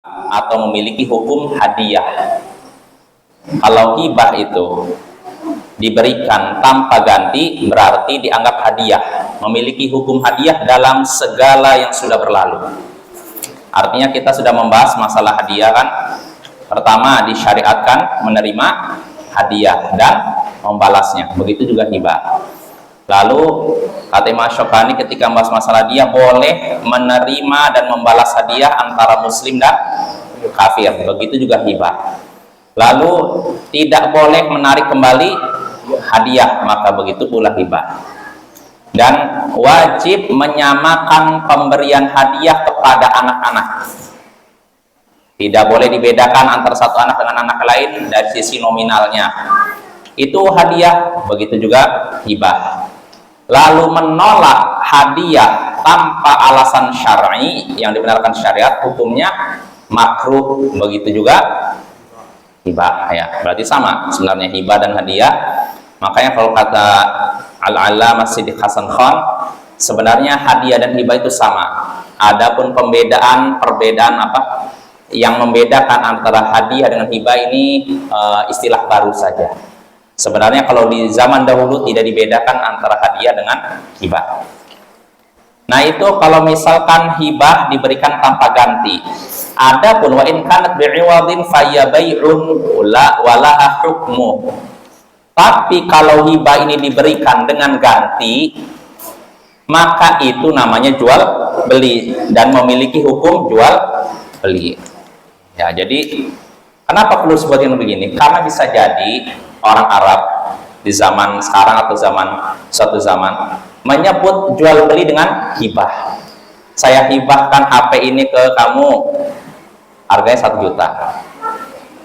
atau memiliki hukum hadiah. Kalau hibah itu diberikan tanpa ganti berarti dianggap hadiah, memiliki hukum hadiah dalam segala yang sudah berlalu. Artinya kita sudah membahas masalah hadiah kan. Pertama disyariatkan menerima hadiah dan membalasnya, begitu juga hibah. Lalu kata Imam Syukani ketika membahas masalah hadiah, boleh menerima dan membalas hadiah antara muslim dan kafir, begitu juga hibah. Lalu tidak boleh menarik kembali hadiah, maka begitu pula hibah. Dan wajib menyamakan pemberian hadiah kepada anak-anak. Tidak boleh dibedakan antara satu anak dengan anak lain dari sisi nominalnya. Itu hadiah, begitu juga hibah. Lalu menolak hadiah tanpa alasan syar'i yang dibenarkan syariat, hukumnya makruh, begitu juga hibah. Ya, berarti sama sebenarnya hibah dan hadiah. Makanya kalau kata Al-Allamah Siddiq Hasan Khan, sebenarnya hadiah dan hibah itu sama. Adapun perbedaan apa yang membedakan antara hadiah dengan hibah ini istilah baru saja. Sebenarnya kalau di zaman dahulu tidak dibedakan antara hadiah dengan hibah. Nah itu kalau misalkan hibah diberikan tanpa ganti. Adapun wa in kanat bi'iwadin faya bai'un walaha hukmu. Tapi kalau hibah ini diberikan dengan ganti, maka itu namanya jual beli dan memiliki hukum jual beli. Ya, jadi kenapa perlu sebutin begini? Karena bisa jadi orang Arab di zaman sekarang atau suatu zaman menyebut jual beli dengan hibah. Saya hibahkan HP ini ke kamu, harganya 1 juta.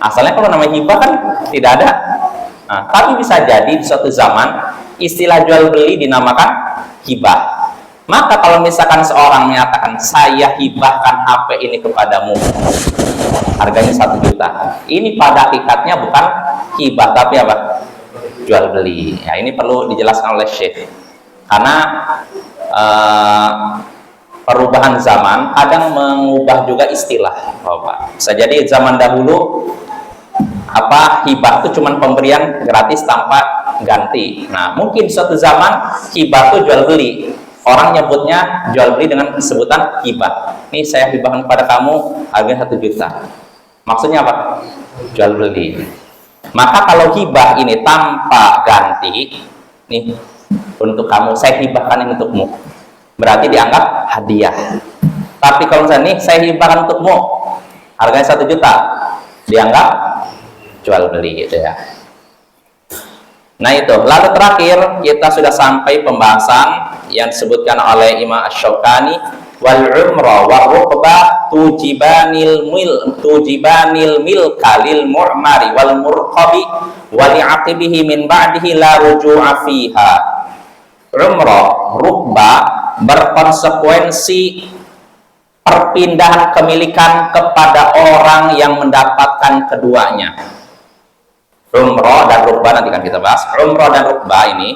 Asalnya kalau namanya hibah kan tidak ada. Nah, tapi bisa jadi di suatu zaman istilah jual beli dinamakan hibah. Maka kalau misalkan seorang menyatakan saya hibahkan HP ini kepadamu, harganya 1 juta. Ini pada hakikatnya bukan hibah tapi apa? Jual beli. Ya, ini perlu dijelaskan oleh Syekh. Karena perubahan zaman kadang mengubah juga istilah, Bapak. Bisa jadi zaman dahulu hibah itu cuma pemberian gratis tanpa ganti. Nah, mungkin suatu zaman hibah itu jual beli. Orang nyebutnya jual beli dengan sebutan hibah. Nih saya hibahkan kepada kamu harganya 1 juta. Maksudnya apa? Jual beli. Maka kalau hibah ini tanpa ganti, nih untuk kamu, saya hibahkan ini untukmu, berarti dianggap hadiah. Tapi kalau misalnya nih saya hibahkan untukmu, harganya 1 juta, dianggap jual beli gitu ya. Nah itu. Lalu terakhir kita sudah sampai pembahasan yang disebutkan oleh Imam Asy-Syaukani, wal umrah wa rukbah tujibanil milka lil mu'mari wal murqabi wa li'aqibihi min ba'dihi la ruju'a fiha. Umrah, rukbah berkonsekuensi perpindahan kepemilikan kepada orang yang mendapatkan keduanya. Umrah dan rukbah nanti kan kita bahas. Umrah dan rukbah ini,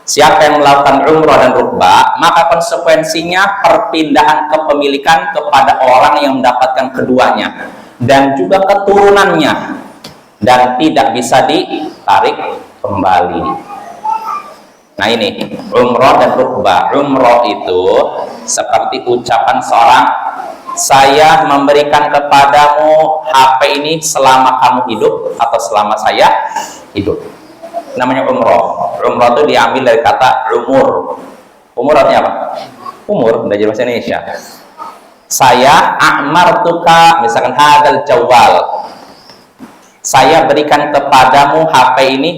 siapa yang melakukan umrah dan rukbah, maka konsekuensinya perpindahan kepemilikan kepada orang yang mendapatkan keduanya dan juga keturunannya, dan tidak bisa ditarik kembali. Nah ini umrah dan rukbah. Umrah itu seperti ucapan seorang, saya memberikan kepadamu HP ini selama kamu hidup atau selama saya hidup. Namanya umroh. Umroh itu diambil dari kata umur. Umur artinya apa? Umur, dari bahasa Indonesia. Saya amartuka, misalkan hadal jawal. Saya berikan kepadamu HP ini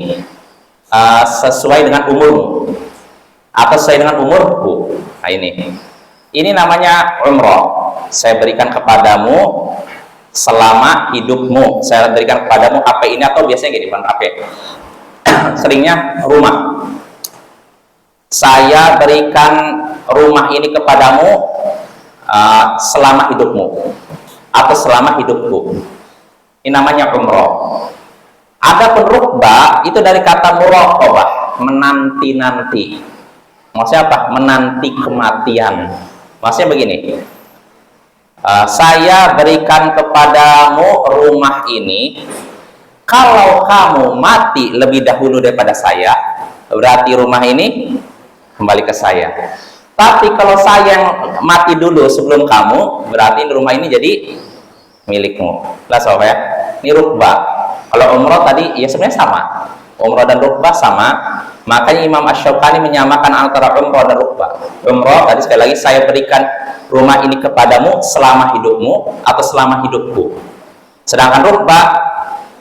sesuai dengan umurmu atau sesuai dengan umurku. Nah ini namanya umroh. Saya berikan kepadamu selama hidupmu. Saya berikan kepadamu HP ini, atau biasanya gini, bukan HP, seringnya rumah. Saya berikan rumah ini kepadamu selama hidupmu atau selama hidupku. Ini namanya umroh. Adapun rukbah itu dari kata muraqabah, menanti-nanti. Maksudnya apa? Menanti kematian. Maksudnya begini, Saya berikan kepadamu rumah ini kalau kamu mati lebih dahulu daripada saya, berarti rumah ini kembali ke saya. Tapi kalau saya yang mati dulu sebelum kamu, berarti rumah ini jadi milikmu. Lah sobat ya, ini rukbah. Kalau umroh tadi ya sebenarnya sama, umroh dan rukbah sama. Makanya Imam Asy-Syaukani menyamakan antara umroh dan rukbah. Umroh tadi sekali lagi, saya berikan rumah ini kepadamu selama hidupmu atau selama hidupku. Sedangkan rukbah,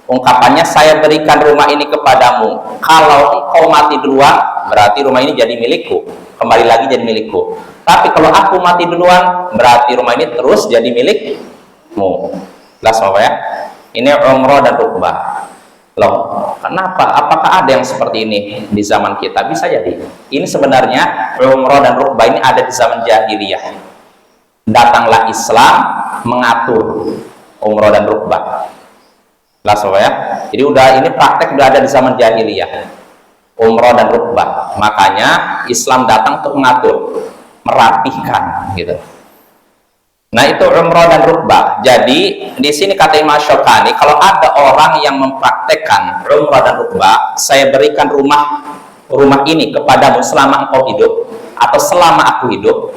ungkapannya saya berikan rumah ini kepadamu kalau engkau mati duluan, berarti rumah ini jadi milikku, kembali lagi jadi milikku. Tapi kalau aku mati duluan, berarti rumah ini terus jadi milikmu. Jelas ya? Ini umroh dan rukbah. Loh, kenapa? Apakah ada yang seperti ini di zaman kita? Bisa jadi. Ini sebenarnya umroh dan rukbah ini ada di zaman jahiliyah. Datanglah Islam mengatur umroh dan rukbah. Jelas ya? Jadi ini praktek udah ada di zaman jahiliyah, umroh dan rukbah. Makanya Islam datang untuk mengatur, merapihkan gitu. Nah itu umroh dan rukbah. Jadi di sini kata Imam Asy-Syaukani, kalau ada orang yang mempraktekkan umroh dan rukbah, saya berikan rumah ini kepadamu selama engkau hidup atau selama aku hidup,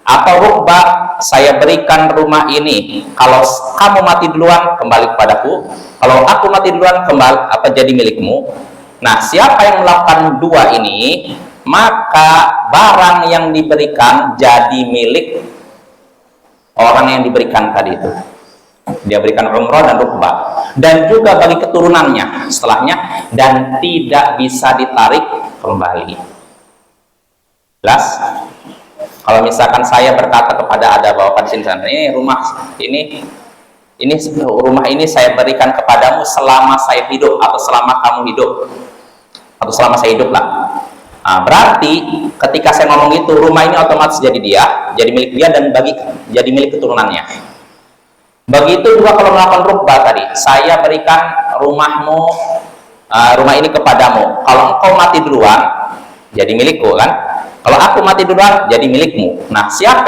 atau rukbah, saya berikan rumah ini kalau kamu mati duluan kembali kepadaku, kalau aku mati duluan kembali jadi milikmu. Nah siapa yang melakukan dua ini, maka barang yang diberikan jadi milik orang yang diberikan tadi itu. Dia berikan umroh dan rukbah, dan juga bagi keturunannya setelahnya, dan tidak bisa ditarik kembali. Jelas? Kalau misalkan saya berkata kepada ada bapak di sini, ini rumah ini saya berikan kepadamu selama saya hidup atau selama kamu hidup atau selama saya hidup lah. Nah, berarti ketika saya ngomong itu, rumah ini otomatis jadi milik dia dan jadi milik keturunannya. Begitu juga kalau melakukan rukbah tadi, saya berikan rumah ini kepadamu. Kalau engkau mati duluan, jadi milikku kan? Kalau aku mati duluan, jadi milikmu. Nah, siapa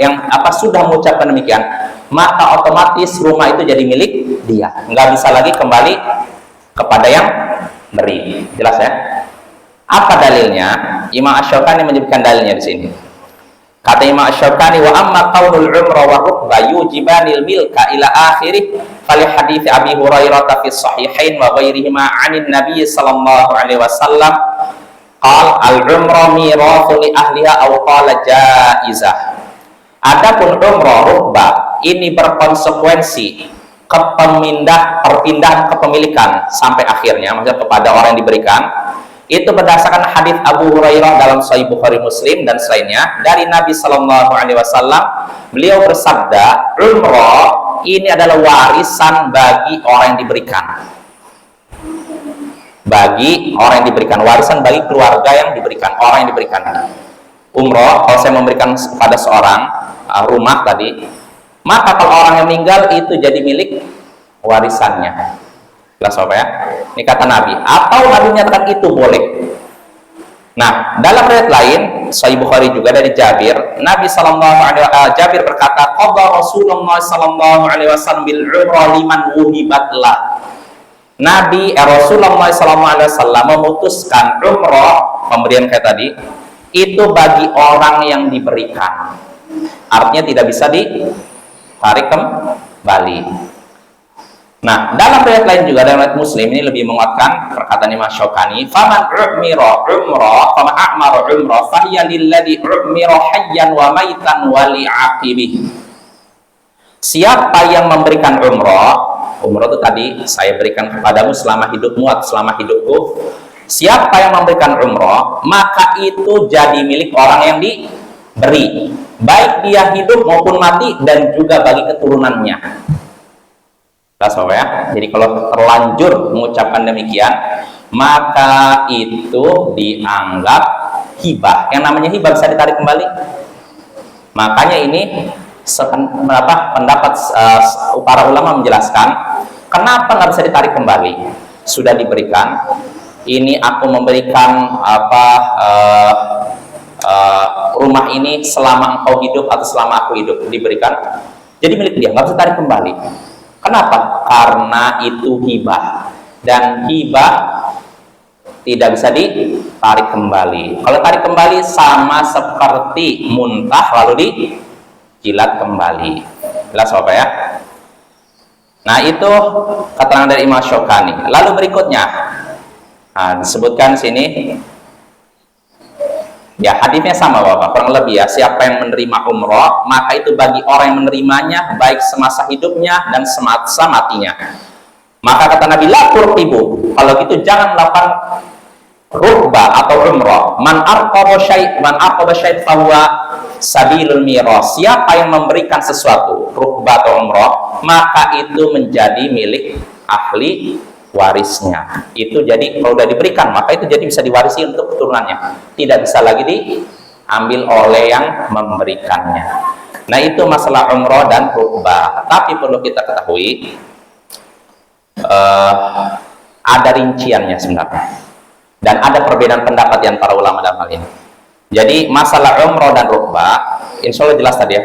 yang sudah mengucapkan demikian, maka otomatis rumah itu jadi milik dia. Nggak bisa lagi kembali kepada yang beri. Jelas ya? Apa dalilnya? Imam Asy-Syaukani menyebutkan dalilnya di sini. Kata Imam Asy-Syaukani, wa amma qaulul umrah wa rukbah yujibanil milka ila akhirih fali hadits Abi Hurairah fi sahihain wa ghairihima 'anin Nabi sallallahu alaihi wasallam qala al-umrah mirathu li ahliha aw qala jaizah. Adapun umrah rukbah ini berkonsekuensi perpindahan kepemilikan sampai akhirnya, maksudnya kepada orang yang diberikan. Itu berdasarkan hadits Abu Hurairah dalam Sahih Bukhari Muslim dan selainnya dari Nabi Sallallahu Alaihi Wasallam. Beliau bersabda, umroh ini adalah warisan bagi orang yang diberikan. Bagi orang yang diberikan, warisan bagi keluarga yang diberikan, orang yang diberikan. Umroh, kalau saya memberikan kepada seorang rumah tadi, maka kalau orang yang meninggal itu jadi milik warisannya. Jelas apa ya? Ini kata Nabi. Atau Nabi menyatakan itu boleh. Nah, dalam riwayat lain, Sahih Bukhari juga dari Jabir, Jabir berkata, qadha Rasulullah sallallahu alaihi wasallam bil umrah liman wuhibatlah. Rasulullah sallallahu alaihi wasallam memutuskan umrah, pemberian kayak tadi, itu bagi orang yang diberikan. Artinya tidak bisa ditarik kembali. Nah, dalam riwayat lain juga, dalam riwayat Muslim ini lebih menguatkan perkataan Imam Asy-Syaukani, faman umira umrah, faman a'mara umrah, fahiya lilladzi umira hayyan wa maitan wa li'aqibih. Siapa yang memberikan umrah itu tadi saya berikan kepadamu selama hidupmu atau selama hidupku. Siapa yang memberikan umrah, maka itu jadi milik orang yang diberi, baik dia hidup maupun mati, dan juga bagi keturunannya. Ya. Jadi kalau terlanjur mengucapkan demikian, maka itu dianggap hibah. Yang namanya hibah bisa ditarik kembali. Makanya ini pendapat para ulama menjelaskan kenapa nggak bisa ditarik kembali. Sudah diberikan. Ini aku memberikan rumah ini selama engkau hidup atau selama aku hidup, diberikan. Jadi milik dia, nggak bisa tarik kembali. Kenapa? Karena itu hibah, dan hibah tidak bisa ditarik kembali. Kalau tarik kembali sama seperti muntah lalu dijilat kembali. Jelas apa ya? Nah, itu keterangan dari Imam Syaukani. Lalu berikutnya, disebutkan sini, ya hadisnya sama Bapak, kurang lebih ya, siapa yang menerima umroh, maka itu bagi orang yang menerimanya baik semasa hidupnya dan semasa matinya. Maka kata Nabi, la turqibu, kalau gitu jangan melakukan rukbah atau umroh. Man arqaba syai' fahuwa sabilul miras. Siapa yang memberikan sesuatu, rukbah atau umroh, maka itu menjadi milik ahli warisnya. Itu jadi kalau sudah diberikan, maka itu jadi bisa diwarisi untuk keturunannya. Tidak bisa lagi diambil oleh yang memberikannya. Nah, itu masalah umroh dan rukbah. Tapi perlu kita ketahui, ada rinciannya sebenarnya. Dan ada perbedaan pendapat di antara ulama dalam hal ini. Jadi masalah umroh dan rukbah, insya Allah jelas tadi ya.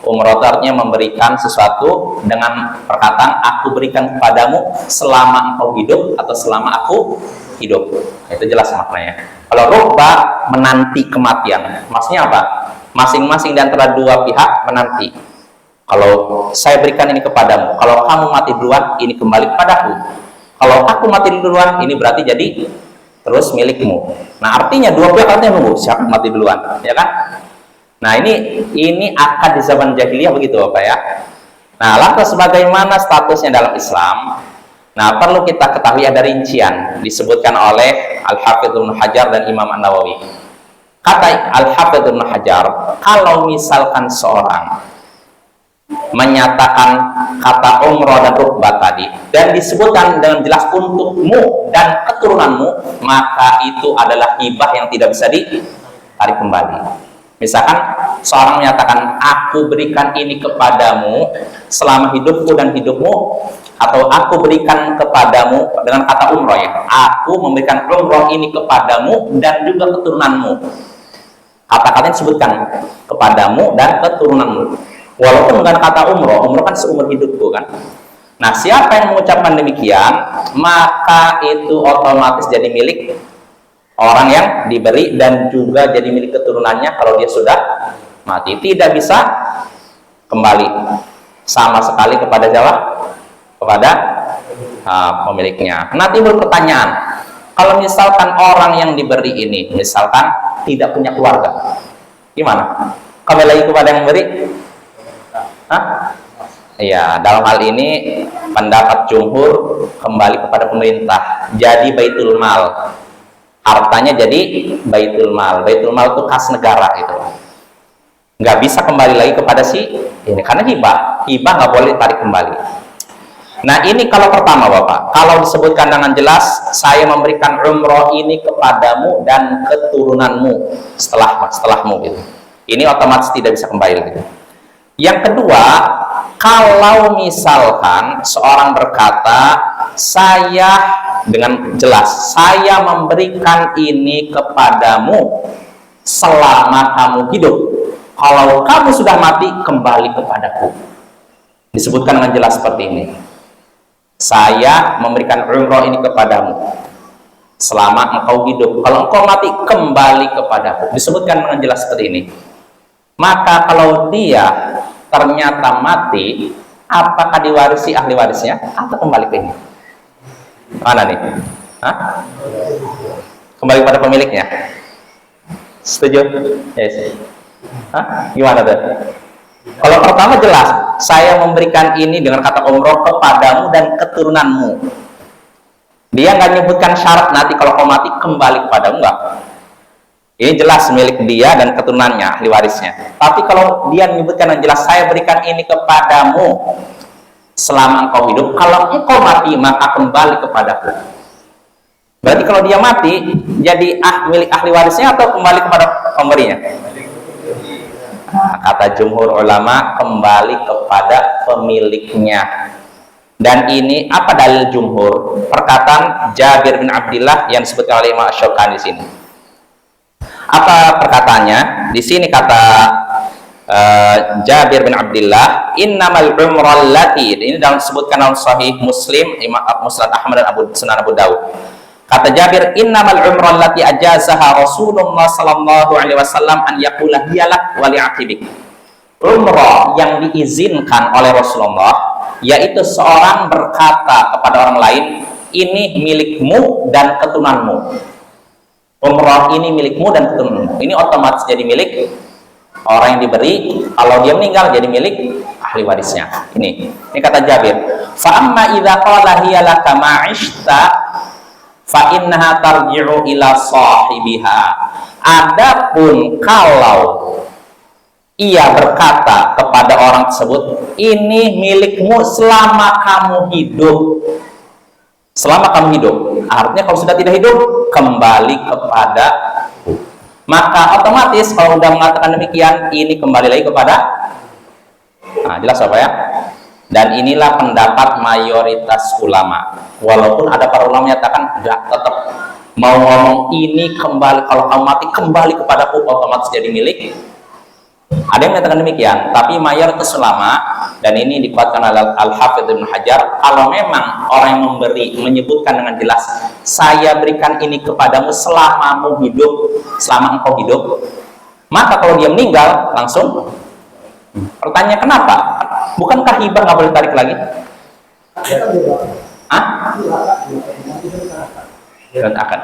Umroh artinya memberikan sesuatu dengan perkataan aku berikan kepadamu selama engkau hidup atau selama aku hidup. Itu jelas maknanya. Kalau rukbah menanti kematian. Maksudnya apa? Masing-masing di antara dua pihak menanti. Kalau saya berikan ini kepadamu, kalau kamu mati duluan, ini kembali kepadaku. Kalau aku mati duluan, ini berarti jadi terus milikmu. Nah, artinya dua pihak artinya nunggu siapa mati duluan, ya kan? Nah, ini akad di zaman jahiliyah begitu Bapak ya. Nah, lantas bagaimana statusnya dalam Islam? Nah, perlu kita ketahui ada rincian disebutkan oleh Al-Hafidz Ibnu Hajar dan Imam An-Nawawi. Kata Al-Hafidz Ibnu Hajar, kalau misalkan seorang menyatakan kata umroh dan rukbah tadi dan disebutkan dengan jelas untukmu dan keturunanmu, maka itu adalah hibah yang tidak bisa ditarik kembali. Misalkan seorang menyatakan aku berikan ini kepadamu selama hidupku dan hidupmu, atau aku berikan kepadamu dengan kata umroh ya, aku memberikan umroh ini kepadamu dan juga keturunanmu. Kata-kata yang disebutkan kepadamu dan keturunanmu. Walaupun dengan kata umroh kan seumur hidupku kan. Nah, siapa yang mengucapkan demikian, maka itu otomatis jadi milik orang yang diberi dan juga jadi milik keturunannya kalau dia sudah mati. Tidak bisa kembali sama sekali kepada siapa? Kepada pemiliknya. Nah, timbul pertanyaan, kalau misalkan orang yang diberi ini misalkan tidak punya keluarga, gimana? Kembali lagi kepada yang memberi? Ya, dalam hal ini pendapat jumhur kembali kepada pemerintah. Jadi baitul mal. Hartanya jadi baitul mal. Baitul mal itu kas negara itu. Nggak bisa kembali lagi kepada si ini karena hibah. Hibah nggak boleh tarik kembali. Nah, ini kalau pertama Bapak, kalau disebutkan dengan jelas saya memberikan umroh ini kepadamu dan keturunanmu setelahmu gitu. Ini otomatis tidak bisa kembali gitu. Yang kedua, kalau misalkan seorang berkata, saya dengan jelas, saya memberikan ini kepadamu selama kamu hidup. Kalau kamu sudah mati, kembali kepadaku. Disebutkan dengan jelas seperti ini. Saya memberikan umroh ini kepadamu selama engkau hidup. Kalau engkau mati, kembali kepadaku. Disebutkan dengan jelas seperti ini. Maka kalau dia ternyata mati, apakah diwarisi ahli warisnya atau kembali ke ini? Mana nih? Hah? Kembali pada pemiliknya? Setuju? Yes. Hah? Gimana tuh? Kalau pertama jelas, saya memberikan ini dengan kata umroh kepadamu dan keturunanmu. Dia nggak nyebutkan syarat nanti kalau kau mati kembali kepadamu, enggak. Ini jelas milik dia dan keturunannya, ahli warisnya. Tapi kalau dia menyebutkan yang jelas, saya berikan ini kepadamu selama engkau hidup. Kalau engkau mati, maka kembali kepadaku. Berarti kalau dia mati, jadi milik ahli warisnya atau kembali kepada pemberinya? Nah, kata jumhur ulama, kembali kepada pemiliknya. Dan ini apa dalil jumhur? Perkataan Jabir bin Abdillah yang disebutkan oleh Imam Syaukani di sini. Apa perkataannya? Di sini kata Jabir bin Abdullah, innamal umrah allati, ini dalam disebutkan dalam Sahih Muslim, Musnad Ahmad dan Sunan Abu Dawud. Kata Jabir, innamal umrah allati ajazaha Rasulullah sallallahu alaihi wasallam an yaqula hiyalak wa li'aqibik. Umrah yang diizinkan oleh Rasulullah yaitu seorang berkata kepada orang lain, ini milikmu dan keturunanmu. Umrah ini milikmu dan keturunanmu. Ini otomatis jadi milik orang yang diberi. Kalau dia meninggal jadi milik ahli warisnya. Ini kata Jabir. Fa amma idza qala hiya laka ma'ishta fa innaha tarji'u ila sahibiha. Adapun kalau ia berkata kepada orang tersebut, ini milikmu selama kamu hidup. Selama kamu hidup, artinya kalau sudah tidak hidup, kembali kepada, maka otomatis kalau sudah mengatakan demikian, ini kembali lagi kepada, nah jelas apa ya? Dan inilah pendapat mayoritas ulama. Walaupun ada para ulama menyatakan enggak, tetap mau ngomong ini kembali, kalau kamu mati kembali kepadaku, otomatis jadi milik. Ada yang menyatakan demikian, tapi mayoritas ulama, dan ini dikuatkan oleh Al-Hafidz Ibnu Hajar, kalau memang orang yang memberi menyebutkan dengan jelas, saya berikan ini kepadamu selama engkau hidup, maka kalau dia meninggal langsung, pertanyaan kenapa? Bukankah hibah nggak boleh tarik lagi? Dan akan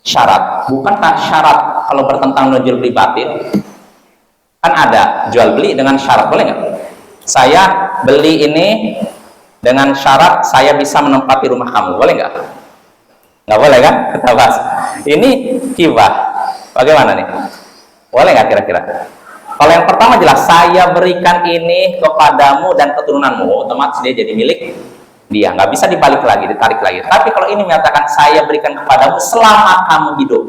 syarat, bukankah syarat kalau bertentang jual beli batil? Kan ada jual beli dengan syarat, boleh nggak? Saya beli ini dengan syarat saya bisa menempati rumah kamu, boleh nggak? Nggak boleh kan? Kita bahas. Ini hibah. Bagaimana nih? Boleh nggak kira-kira? Kalau yang pertama jelas, saya berikan ini kepadamu dan keturunanmu, otomatis dia jadi milik dia, nggak bisa dibalik lagi, ditarik lagi. Tapi kalau ini menyatakan saya berikan kepadamu selama kamu hidup.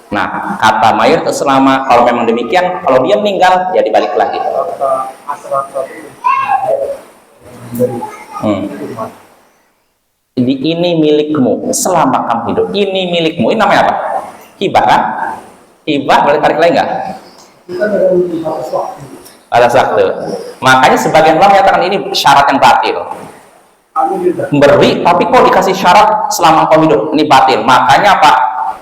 Nah, kata mayoritas ulama, kalau memang demikian, kalau dia meninggal, ya dibalik lagi. Jadi ini milikmu selama kamu hidup. Ini milikmu. Ini namanya apa? Hibah kan? Hibah boleh tarik lagi nggak? Ada waktu. Makanya sebagian ulama menyatakan ini syarat yang batil. Beri, tapi kok dikasih syarat selama kamu hidup? Ini batil. Makanya apa?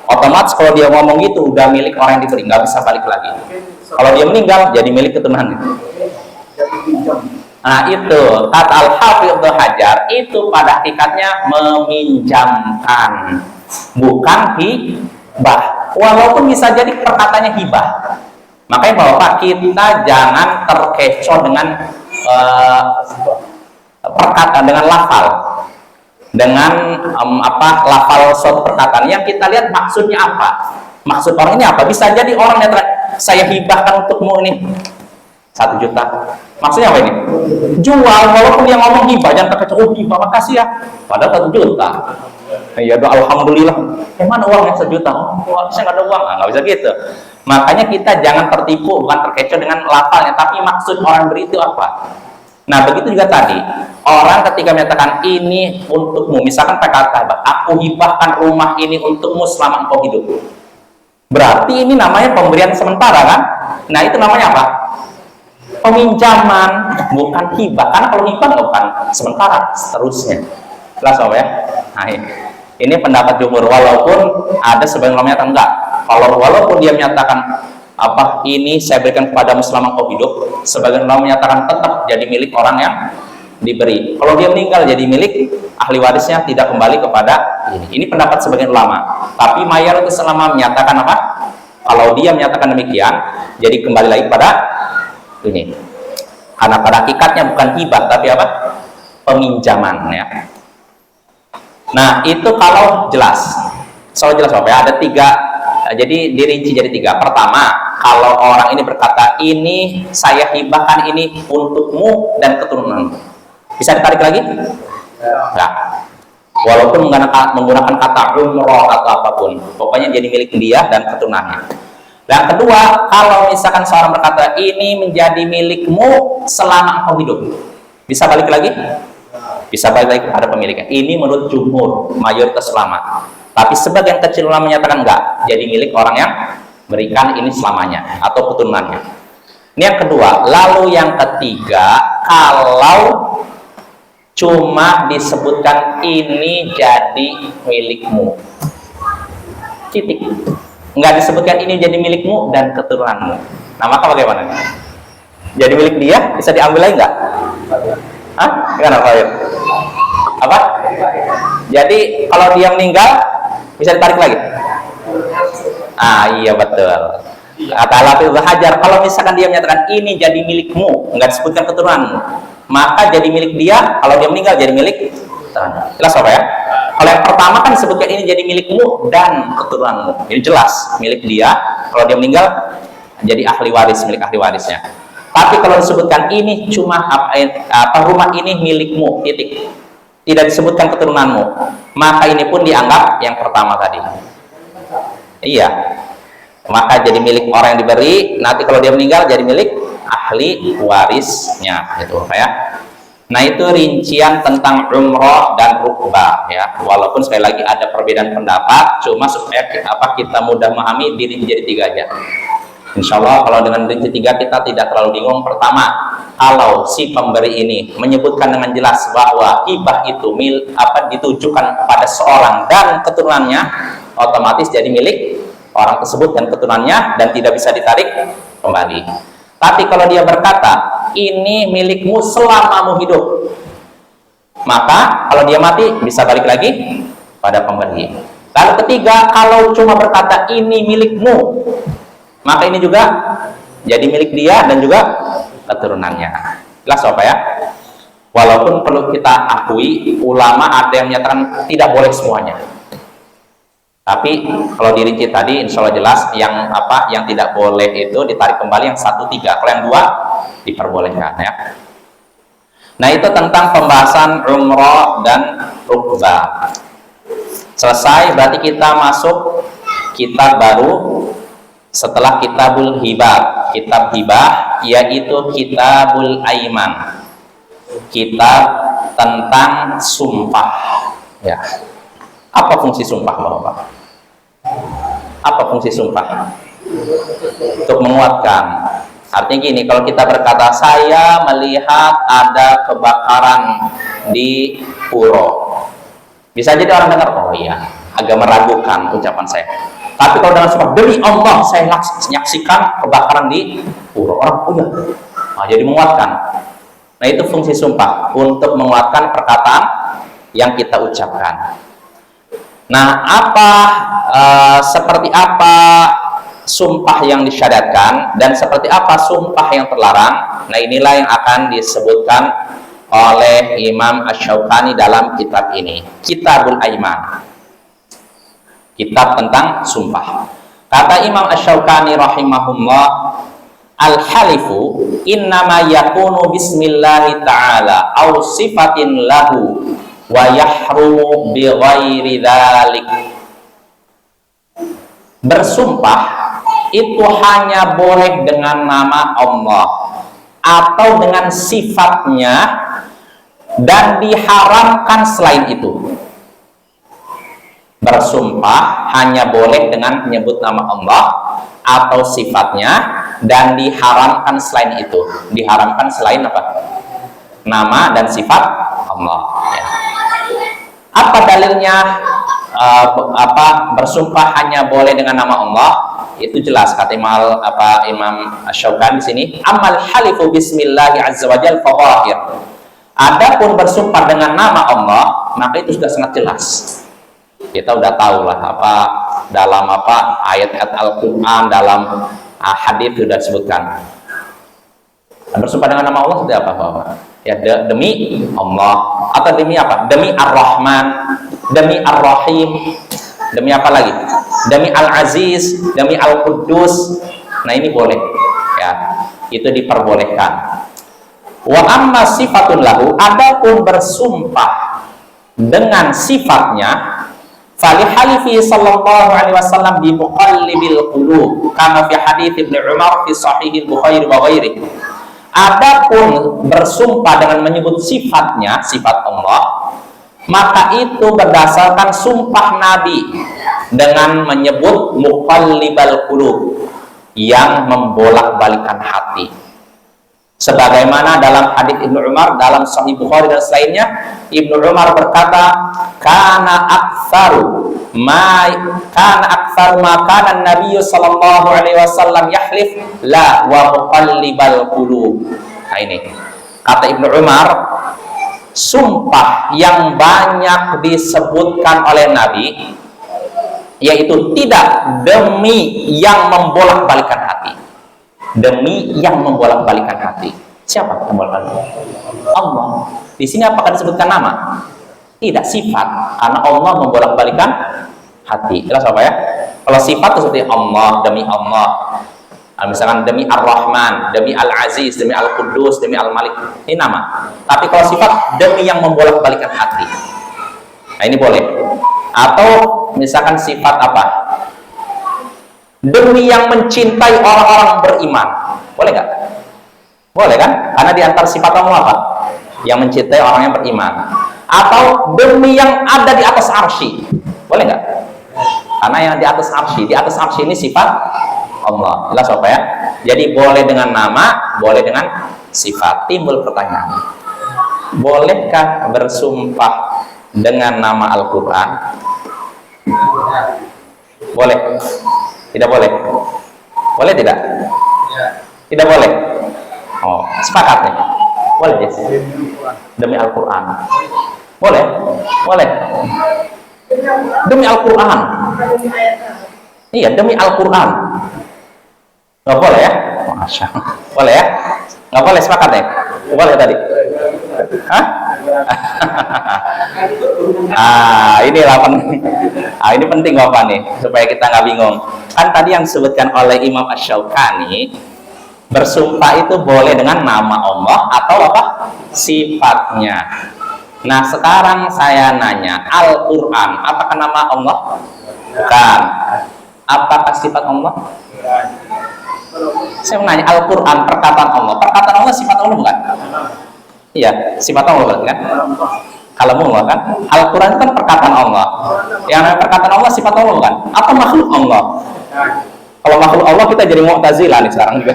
Otomatis kalau dia ngomong gitu udah milik orang yang diberi, nggak bisa balik lagi. Kalau dia meninggal jadi milik keturunannya. Nah itu kata Al-Hafidz Ibnu Hajar, itu pada hakikatnya meminjamkan, bukan hibah. Walaupun bisa jadi perkataannya hibah. Makanya Bapak, kita jangan terkecoh dengan perkataan, dengan lafal, dengan lafal suatu perkataan yang kita lihat maksudnya apa, maksud orang ini apa. Bisa jadi orang yang saya hibahkan untukmu ini 1 juta, maksudnya apa ini? Jual, walaupun dia ngomong hibah, jangan terkecoh, hibah makasih ya, padahal 1 juta. Ya doa alhamdulillah, mana uangnya 1 juta? Saya nggak ada uang, nggak bisa gitu. Makanya kita jangan tertipu, bukan terkecoh dengan lafalnya, tapi maksud orang beri itu apa. Nah begitu juga tadi, orang ketika menyatakan ini untukmu, misalkan kata aku hibahkan rumah ini untukmu selama engkau hidup, berarti ini namanya pemberian sementara kan? Nah itu namanya apa? Peminjaman, bukan hibah. Karena kalau hibah bukan sementara, seterusnya. Jelas ya? Nah ini pendapat jumhur, walaupun ada sebagian ulama yang enggak. Kalau walaupun dia menyatakan ini saya berikan kepadamu selama kau hidup, sebagian ulama menyatakan tetap jadi milik orang yang diberi. Kalau dia meninggal jadi milik ahli warisnya, tidak kembali kepada ini. Ini pendapat sebagian ulama. Tapi mayoritas ulama menyatakan apa? Kalau dia menyatakan demikian, jadi kembali lagi pada ini. Karena pada hakikatnya bukan hibah, tapi apa? Peminjaman ya. Nah itu kalau jelas. Soal jelas Bapak ya, ada 3. Jadi dirinci jadi 3. Pertama, kalau orang ini berkata ini saya hibahkan ini untukmu dan keturunanmu, bisa ditarik lagi? Enggak. Walaupun menggunakan kata umroh atau apapun, pokoknya jadi milik dia dan keturunannya. Dan kedua, kalau misalkan seorang berkata ini menjadi milikmu selama engkau hidup, bisa balik lagi? Bisa balik lagi kepada pemiliknya. Ini menurut jumhur, mayoritas ulama. Tapi sebagian kecil ulama menyatakan enggak, jadi milik orang yang berikan ini selamanya atau keturunannya. Ini yang kedua. Lalu yang ketiga, kalau cuma disebutkan ini jadi milikmu, titik, nggak disebutkan ini jadi milikmu dan keturunanmu. Nah, maka bagaimana? Jadi milik dia bisa diambil lagi nggak? Hah? Gimana Pak? Apa? Jadi kalau dia meninggal bisa ditarik lagi? Ah, iya betul. Kata Al-Hafidz Hajar, kalau misalkan dia menyatakan ini jadi milikmu, nggak disebutkan keturunanmu, maka jadi milik dia. Kalau dia meninggal jadi milik. Jelas apa ya? Kalau yang pertama kan disebutkan ini jadi milikmu dan keturunanmu, ini jelas milik dia. Kalau dia meninggal jadi ahli waris, milik ahli warisnya. Tapi kalau disebutkan ini cuma rumah ini milikmu, titik, tidak disebutkan keturunanmu, maka ini pun dianggap yang pertama tadi. Iya, maka jadi milik orang yang diberi. Nanti kalau dia meninggal jadi milik ahli warisnya, gitu ya. Nah, itu rincian tentang umroh dan rukbah ya. Walaupun sekali lagi ada perbedaan pendapat, cuma supaya kita mudah memahami diri jadi tiga aja. Insya Allah kalau dengan rinci tiga kita tidak terlalu bingung. Pertama, kalau si pemberi ini menyebutkan dengan jelas bahwa hibah itu ditujukan kepada seorang dan keturunannya, otomatis jadi milik orang tersebut dan keturunannya dan tidak bisa ditarik kembali. Tapi kalau dia berkata ini milikmu selama hidup, maka kalau dia mati bisa balik lagi pada pemberi. Lalu ketiga, kalau cuma berkata ini milikmu, maka ini juga jadi milik dia dan juga keturunannya. Jelas apa ya? Walaupun perlu kita akui, ulama ada yang menyatakan tidak boleh semuanya. Tapi kalau dirinci tadi, insya Allah jelas yang tidak boleh itu ditarik kembali yang 1, 3. Kalau yang 2 diperbolehkan ya. Nah, itu tentang pembahasan umroh dan rukbah. Selesai, berarti kita masuk kitab baru setelah kitabul hibah. Kitab hibah yaitu kitabul aiman, kitab tentang sumpah ya. Apa fungsi sumpah, Bapak? Apa fungsi sumpah? Untuk menguatkan. Artinya gini, kalau kita berkata saya melihat ada kebakaran di puro, bisa jadi orang dengar, oh iya, agak meragukan ucapan saya. Tapi kalau dengan sumpah, demi Allah saya menyaksikan kebakaran di puro, orang oh iya, nah, jadi menguatkan. Nah, itu fungsi sumpah, untuk menguatkan perkataan yang kita ucapkan. Nah, seperti apa sumpah yang disyariatkan dan seperti apa sumpah yang terlarang? Nah, inilah yang akan disebutkan oleh Imam Asy-Syaukani dalam kitab ini, Kitabul Aiman, kitab tentang sumpah. Kata Imam Asy-Syaukani rahimahullah, al-halifu innama yakunu bismillahi ta'ala aw sifatin lahu wa yahrumu bi ghairi dzalik. Bersumpah itu hanya boleh dengan nama Allah atau dengan sifatnya dan diharamkan selain itu. Bersumpah hanya boleh dengan menyebut nama Allah atau sifatnya dan diharamkan selain itu. Diharamkan selain apa? Nama dan sifat Allah ya. Apa dalilnya bersumpah hanya boleh dengan nama Allah? Itu jelas kata Imam Asy-Syaukani di sini, amal halifu bismillahi azza wajalla fa zahir. Adapun bersumpah dengan nama Allah, maka itu sudah sangat jelas. Kita udah tahu lah dalam ayat-ayat Al-Qur'an, dalam hadis sudah disebutkan. Bersumpah dengan nama Allah seperti apa, Bapak? Ya, demi Allah, atau demi apa? Demi Ar-Rahman, demi Ar-Rahim, demi apa lagi? Demi Al-Aziz, demi Al-Quddus. Nah, ini boleh ya, itu diperbolehkan. Wa amma sifatun lahu, adapun bersumpah dengan sifatnya, fali halifi sallallahu alaihi wasallam bi muqallibil qulub kama fi hadits Ibnu Umar fi sahih Bukhari wa ghairihi. Adapun bersumpah dengan menyebut sifatnya, sifat Allah, maka itu berdasarkan sumpah Nabi dengan menyebut muqallibal qulub, yang membolak-balikan hati. Sebagaimana dalam hadis Ibnu Umar dalam Sahih Bukhari dan selainnya, Ibnu Umar berkata, kana aktsaru ma kana Nabi sallallahu alaihi wasallam yahlif la wa muqallibal qulub. Nah ini kata Ibnu Umar, sumpah yang banyak disebutkan oleh Nabi yaitu tidak demi yang membolak-balikan hati. Demi yang membolak-balikan hati. Siapa yang membolak-balikan? Allah. Di sini apakah disebutkan nama? Tidak, sifat. Karena Allah membolak-balikan hati. Jelas apa ya? Kalau sifat itu seperti Allah, demi Allah. Misalkan demi Ar-Rahman, demi Al-Aziz, demi Al-Quddus, demi Al-Malik. Ini nama. Tapi kalau sifat demi yang membolak-balikan hati. Nah, ini boleh. Atau misalkan sifat apa? Demi yang mencintai orang-orang beriman. Boleh nggak? Boleh kan? Karena di antara sifat Allah apa? Yang mencintai orang yang beriman. Atau demi yang ada di atas arsy. Boleh nggak? Karena yang di atas arsy ini sifat Allah. Jelas apa ya? Jadi boleh dengan nama, boleh dengan sifat. Timbul pertanyaan, bolehkah bersumpah dengan nama Al-Quran? Boleh? Tidak boleh? Boleh tidak? Tidak boleh? Oh, sepakat nih? Boleh, Jess? Demi Al-Quran? Boleh? Boleh? Demi Al-Quran? Iya, demi Al-Quran. Nggak boleh ya? Masya Allah. Boleh ya? Nggak boleh, sepakat ya? Boleh tadi? Hah? Inilah penting. Ini penting Bapak nih, supaya kita nggak bingung. Kan tadi yang disebutkan oleh Imam Asy-Syaukani, bersumpah itu boleh dengan nama Allah atau apa? Sifatnya. Nah, sekarang saya nanya, Al-Quran, apakah nama Allah? Bukan. Apakah sifat Allah? Saya menanya, Al-Quran, perkataan Allah. Perkataan Allah sifat Allah bukan? Iya, sifat Allah berarti kan? Kalau Allah kan? Al-Quran itu kan perkataan Allah. Yang namanya perkataan Allah sifat Allah bukan? Atau makhluk Allah? Kalau makhluk Allah kita jadi Mu'tazilah nih sekarang juga.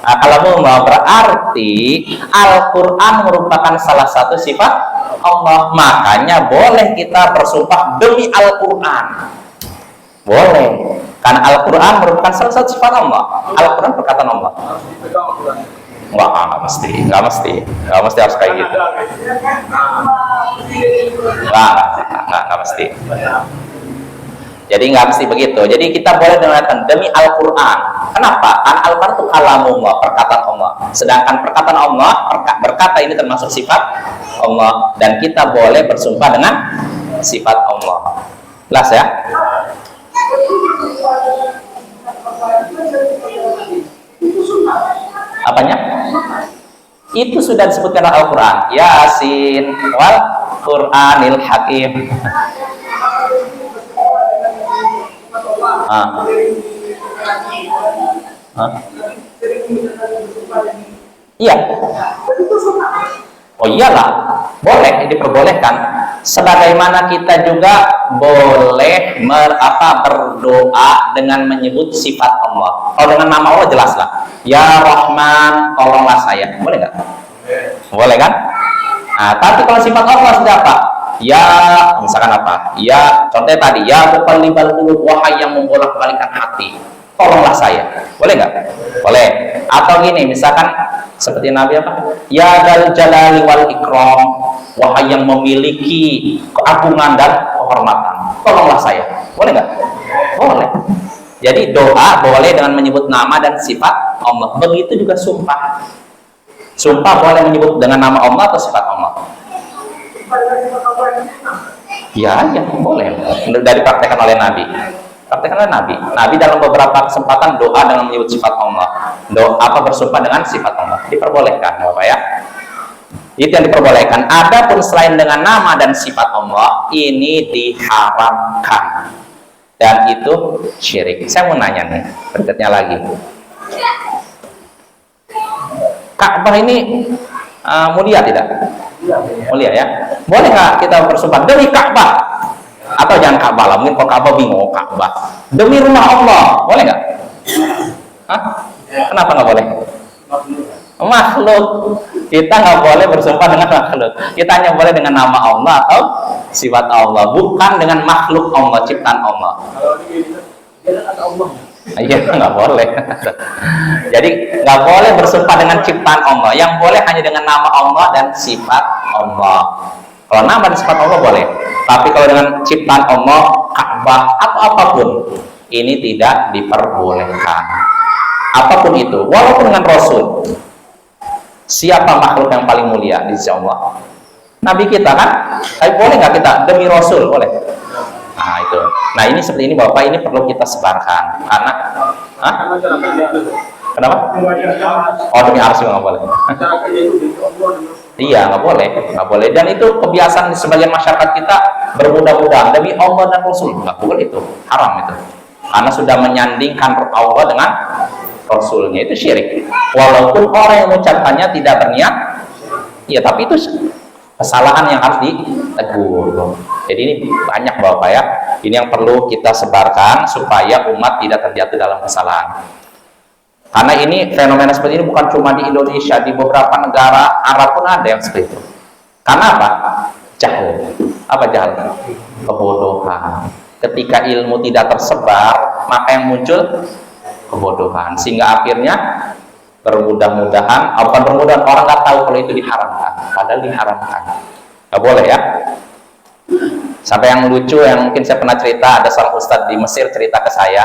Nah, kalau Allah berarti Al-Quran merupakan salah satu sifat Allah. Makanya boleh kita bersumpah demi Al-Quran. Boleh. Karena Al-Quran merupakan salah satu sifat Allah. Al-Quran perkataan Allah. Nggak mesti harus kayak gitu. Nggak mesti. Jadi nggak mesti begitu. Jadi kita boleh mengatakan demi Al-Quran. Kenapa? Karena Al-Quran itu kalamullah, perkataan Allah. Sedangkan perkataan Allah, berkata ini termasuk sifat Allah. Dan kita boleh bersumpah dengan sifat Allah. Jelas ya? Apanya? Itu sudah disebutkan dalam Al-Quran. Yasin wal Qur'anil Hakim. Iya. Oh iyalah, boleh, diperbolehkan. Sebagaimana kita juga boleh berdoa dengan menyebut sifat Allah. Kalau dengan nama Allah jelas lah. Ya Rahman, tolonglah saya. Boleh nggak? Boleh kan? Nah, tapi kalau sifat Allah sudah apa? Ya, misalkan apa? Ya, contohnya tadi, ya muqallibal qulub, wahai yang membolak-balikan hati, tolonglah saya. Boleh nggak? Boleh. Atau gini, misalkan seperti Nabi apa? Ya dzal jalali wal ikram, wahai yang memiliki keagungan dan kehormatan, tolonglah saya. Boleh nggak? Boleh. Jadi doa boleh dengan menyebut nama dan sifat Allah. Begitu juga sumpah. Sumpah boleh menyebut dengan nama Allah atau sifat Allah. Ya, boleh. Dari praktekkan oleh Nabi. Praktekkan oleh Nabi. Nabi dalam beberapa kesempatan doa dengan menyebut sifat Allah. Doa bersumpah dengan sifat Allah. Diperbolehkan, Bapak ya. Itu yang diperbolehkan. Adapun selain dengan nama dan sifat Allah, ini diharamkan. Dan itu syirik. Saya mau nanya nih, berikutnya lagi. Ka'bah ini mulia tidak? Mulia ya. Boleh nggak kita bersumpah demi Ka'bah? Atau jangan Ka'bah lah, mungkin kalau Ka'bah bingung, Ka'bah demi rumah Allah, boleh nggak? Hah? Kenapa nggak boleh? Makhluk. Kita nggak boleh bersumpah dengan makhluk. Kita hanya boleh dengan nama Allah atau sifat Allah, bukan dengan makhluk Allah, ciptaan Allah. Iya, nggak boleh. Jadi nggak boleh bersumpah dengan ciptaan Allah. Yang boleh hanya dengan nama Allah dan sifat Allah. Kalau nama dan sifat Allah boleh. Tapi kalau dengan ciptaan Allah, Ka'bah atau apapun, ini tidak diperbolehkan. Apapun itu, walaupun dengan Rasul. Siapa makhluk yang paling mulia di sisi Allah? Nabi kita kan? Tapi boleh nggak kita demi Rasul? Boleh. Nah itu. Nah ini seperti ini Bapak, ini perlu kita sebarkan. Karena, kenapa? Oh demi arsy nggak boleh. Iya nggak boleh, nggak boleh. Dan itu kebiasaan di sebagian masyarakat kita bermudah-mudahan demi Allah dan Rasul. Nggak boleh itu, haram itu. Karena sudah menyandingkan Allah dengan Rasulnya, itu syirik. Walaupun orang yang mengucapkannya tidak berniat, ya tapi itu kesalahan yang harus ditegur. Jadi ini banyak Bapak ya, ini yang perlu kita sebarkan supaya umat tidak terjatuh dalam kesalahan. Karena ini fenomena seperti ini bukan cuma di Indonesia, di beberapa negara Arab pun ada yang seperti itu. Karena apa? Jahil. Apa jahil? Kebodohan. Ketika ilmu tidak tersebar, maka yang muncul kebodohan, sehingga akhirnya bermudah-mudahan, bukan bermudahan, orang nggak tahu kalau itu diharamkan, padahal diharamkan. Nggak boleh ya. Sampai yang lucu, yang mungkin saya pernah cerita, ada seorang ustadz di Mesir cerita ke saya,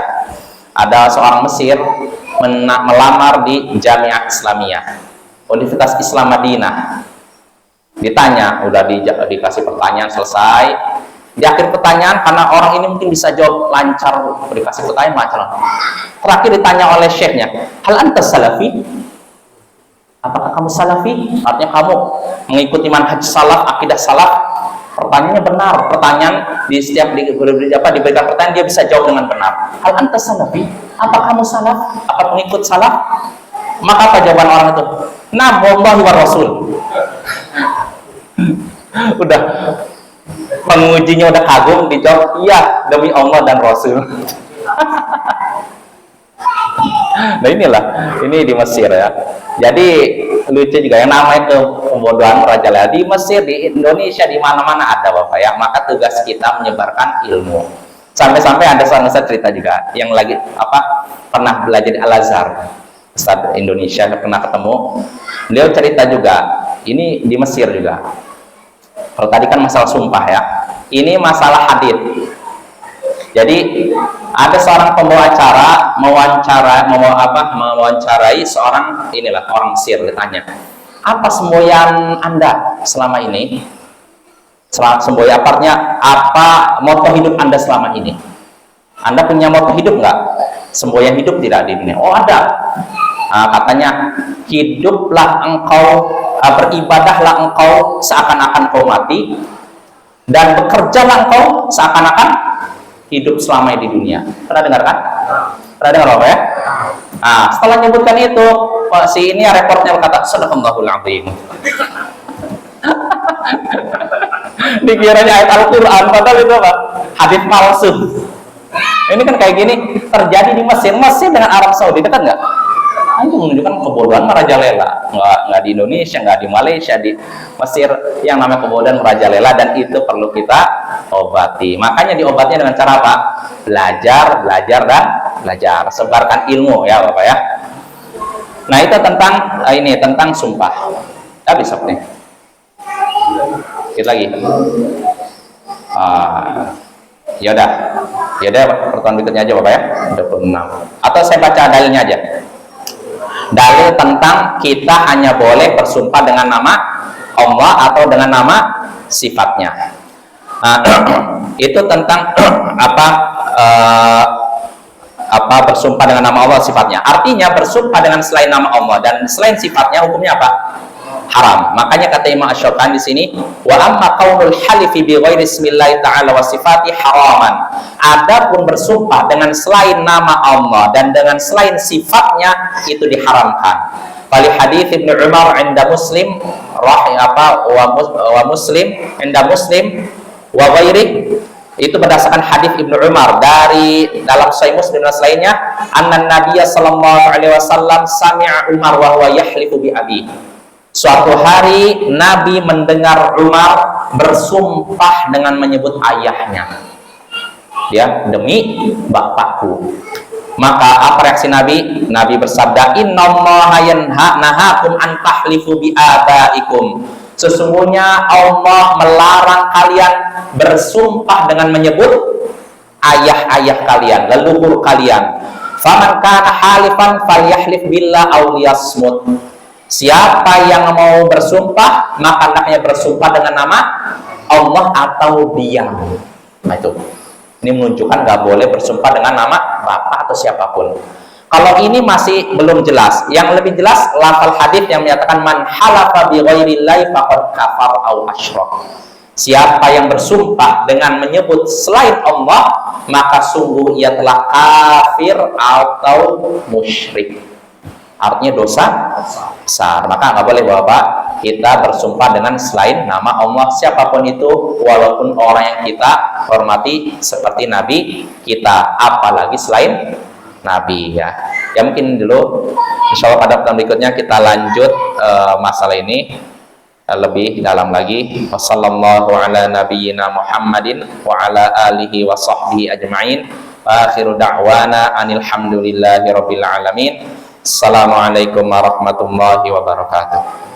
ada seorang Mesir melamar di Jamiah Islamiyah, Universitas Islam Madinah. Ditanya, udah dikasih pertanyaan, selesai. Di akhir pertanyaan, karena orang ini mungkin bisa jawab lancar, dikasih pertanyaan lancar. Terakhir ditanya oleh syekhnya, hal anta salafi? Apakah kamu salafi? Artinya kamu mengikuti manhaj salaf, akidah salaf? Pertanyaannya benar. Pertanyaan di setiap diberikan pertanyaan dia bisa jawab dengan benar. Hal anta salafi? Apa kamu salaf? Apa pengikut salaf? Maka apa jawaban orang itu? Nah, wallahi wa rasul. Udah pengujinya udah kagum, dijawab iya demi Allah dan Rasul. Nah inilah, ini di Mesir ya. Jadi lucu juga yang namanya kebodohan merajalela di Mesir, di Indonesia, di mana-mana ada Bapak ya. Maka tugas kita menyebarkan ilmu. Sampai-sampai ada seorang ustaz cerita juga yang lagi pernah belajar di Al-Azhar, Ustaz Indonesia, pernah ketemu. Beliau cerita juga, ini di Mesir juga. Kalau tadi kan masalah sumpah ya, ini masalah hadis. Jadi ada seorang pembawa acara mewawancarai seorang orang Mesir, ditanya, apa semboyan Anda selama ini? Semboyan artinya apa moto hidup Anda selama ini? Anda punya moto hidup nggak? Semboyan hidup tidak di dunia? Oh ada. Katanya, hiduplah engkau, beribadahlah engkau seakan-akan kau mati, dan bekerjalah engkau seakan-akan hidup selama di dunia. Pernah dengar kan? Pernah dengar apa ya? Setelah menyebutkan itu, si ini reportnya berkata, Sadaqallahul Azim. Dikiranya ayat Al-Quran, padahal itu apa? Hadis palsu. Ini kan kayak gini terjadi di Mesir. Mesir dengan Arab Saudi dekat nggak? Itu menunjukkan kebodohan merajalela. Nggak di Indonesia, nggak di Malaysia, di Mesir yang namanya kebodohan merajalela, dan itu perlu kita obati. Makanya diobatnya dengan cara apa? Belajar, dan belajar. Sebarkan ilmu ya Bapak ya. Nah itu tentang sumpah. Habis nih. Kita lagi. Yaudah pertemuan berikutnya aja Bapak ya. 26. Atau saya baca dalilnya aja. Dalil tentang kita hanya boleh bersumpah dengan nama Allah atau dengan nama sifatnya. Itu tentang bersumpah dengan nama Allah sifatnya. Artinya bersumpah dengan selain nama Allah dan selain sifatnya hukumnya apa? Haram. Makanya kata Imam Asy-Syaukani di sini, wa amma qaulul halifi bi ghairi ismillahi ta'ala wa sifati haraman. Adapun bersumpah dengan selain nama Allah dan dengan selain sifatnya itu diharamkan. Fali hadits Ibnu Umar 'inda Muslim wa Muslim 'inda Muslim wa ghairi Itu berdasarkan hadis Ibnu Umar dari dalam Sahih Muslim dan lainnya, anna Nabiya sallallahu alaihi wasallam sami'a Umar wa huwa yahlifu bi abi. Suatu hari Nabi mendengar Umar bersumpah dengan menyebut ayahnya. Ya, demi bapakku. Maka apa reaksi Nabi? Nabi bersabda, innallaha nahakum an tahlifu bi abaikum. Sesungguhnya Allah melarang kalian bersumpah dengan menyebut ayah-ayah kalian, leluhur kalian. Faman kana halifan falyahlif billah aw liyasmut. Siapa yang mau bersumpah, maka hendaknya bersumpah dengan nama Allah atau diam. Nah itu. Ini menunjukkan nggak boleh bersumpah dengan nama bapak atau siapapun. Kalau ini masih belum jelas. Yang lebih jelas lafal hadis yang menyatakan man halafa bi ghairillahi faqad kafar au asyrak. Siapa yang bersumpah dengan menyebut selain Allah, maka sungguh ia telah kafir atau musyrik. Artinya dosa besar. Maka nggak boleh Bapak kita bersumpah dengan selain nama Allah siapapun itu, walaupun orang yang kita hormati seperti Nabi kita, apalagi selain Nabi ya. Ya mungkin dulu, insya Allah pada pertemuan berikutnya kita lanjut masalah ini lebih dalam lagi. Wassallallahu ala nabiyyina Muhammadin wa ala alihi wa sahbihi ajma'in. Akhiru da'wana anil hamdulillahi rabbil alamin. Assalamualaikum warahmatullahi wabarakatuh.